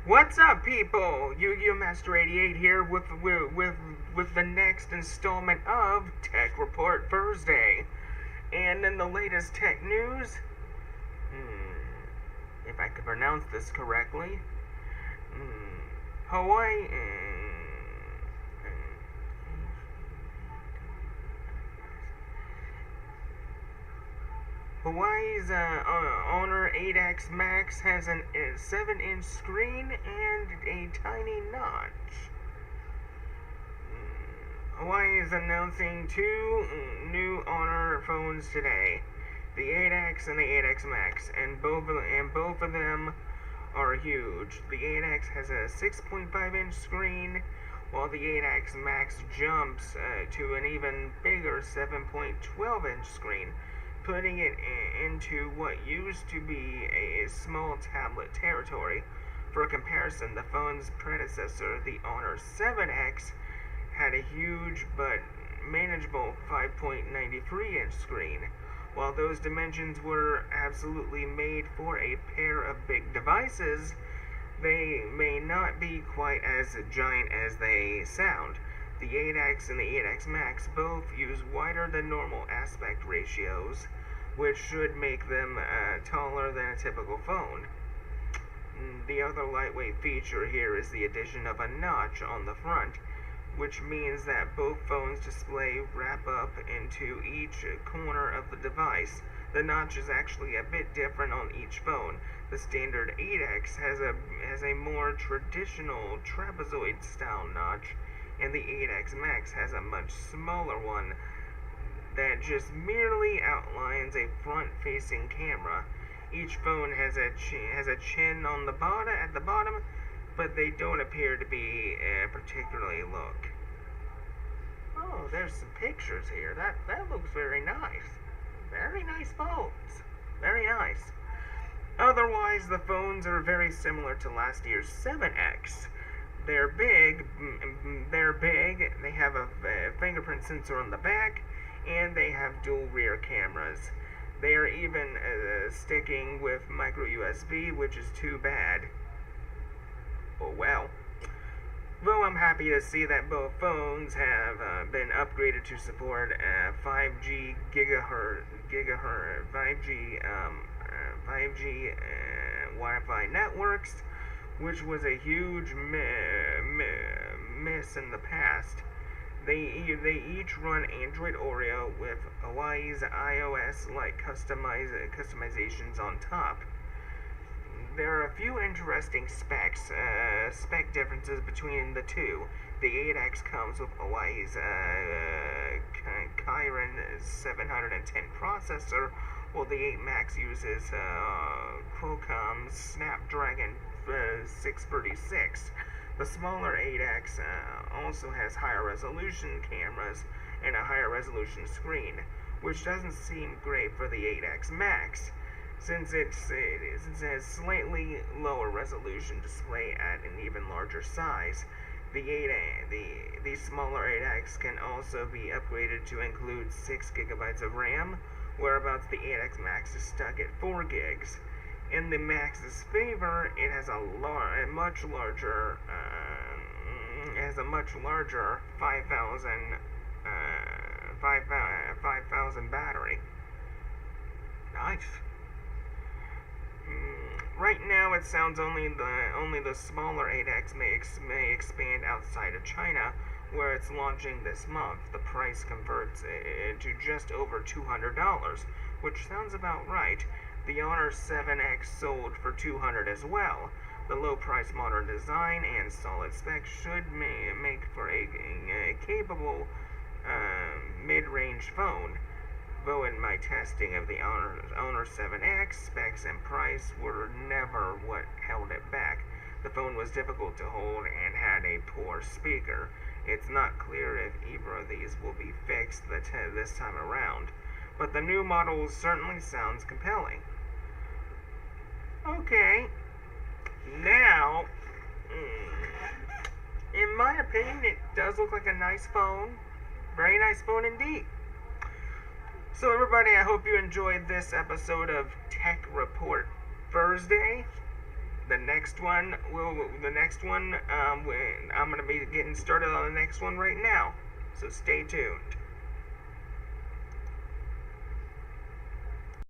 What's up, people? Yu-Gi-Oh! Master 88 here with the next installment of Tech Report Thursday. And in the latest tech news, if I could pronounce this correctly, Hawaii. Hawaii's Honor 8X Max has a 7-inch screen and a tiny notch. Hawaii is announcing two new Honor phones today, the 8X and the 8X Max, and both of them are huge. The 8X has a 6.5-inch screen, while the 8X Max jumps to an even bigger 7.12-inch screen, putting it into what used to be a small tablet territory. For comparison, the phone's predecessor, the Honor 7X, had a huge but manageable 5.93-inch screen. While those dimensions were absolutely made for a pair of big devices, they may not be quite as giant as they sound. The 8X and the 8X Max both use wider than normal aspect ratios, which should make them taller than a typical phone. The other lightweight feature here is the addition of a notch on the front, which means that both phones' display wrap up into each corner of the device. The notch is actually a bit different on each phone. The standard 8X has a more traditional trapezoid style notch, and the 8X Max has a much smaller one that just merely outlines a front-facing camera. Each phone has a chin on the at the bottom, but they don't appear to be particularly look. Oh, there's some pictures here. That looks very nice. Very nice phones. Very nice. Otherwise, the phones are very similar to last year's 7X. They're big, they have a fingerprint sensor on the back, and they have dual rear cameras. They are even sticking with micro USB, which is too bad. Oh well. Though I'm happy to see that both phones have been upgraded to support 5G Wi-Fi networks, which was a huge miss in the past. They each run Android Oreo with Hawaii's iOS-like customizations on top. There are a few interesting spec differences between the two. The 8X comes with Hawaii's Kirin 710 processor, while the 8 Max uses Qualcomm's Snapdragon 636. The smaller 8X also has higher resolution cameras and a higher resolution screen, which doesn't seem great for the 8X Max, since it has slightly lower resolution display at an even larger size. The smaller 8X can also be upgraded to include 6 gigabytes of RAM, whereabouts the 8X Max is stuck at 4 gigs. In the Max's favor, it has a much larger 5,000 battery. Nice. Right now, it sounds only the smaller 8X may expand outside of China, where it's launching this month. The price converts to just over $200, which sounds about right. The Honor 7X sold for $200 as well. The low-price modern design and solid specs should make for a capable mid-range phone. Though in my testing of the Honor 7X, specs and price were never what held it back. The phone was difficult to hold and had a poor speaker. It's not clear if either of these will be fixed this time around, but the new model certainly sounds compelling. Okay, now, in my opinion, it does look like a nice phone. Very nice phone indeed. So everybody, I hope you enjoyed this episode of Tech Report Thursday. The next next one when I'm gonna be getting started on the next one right now. So stay tuned.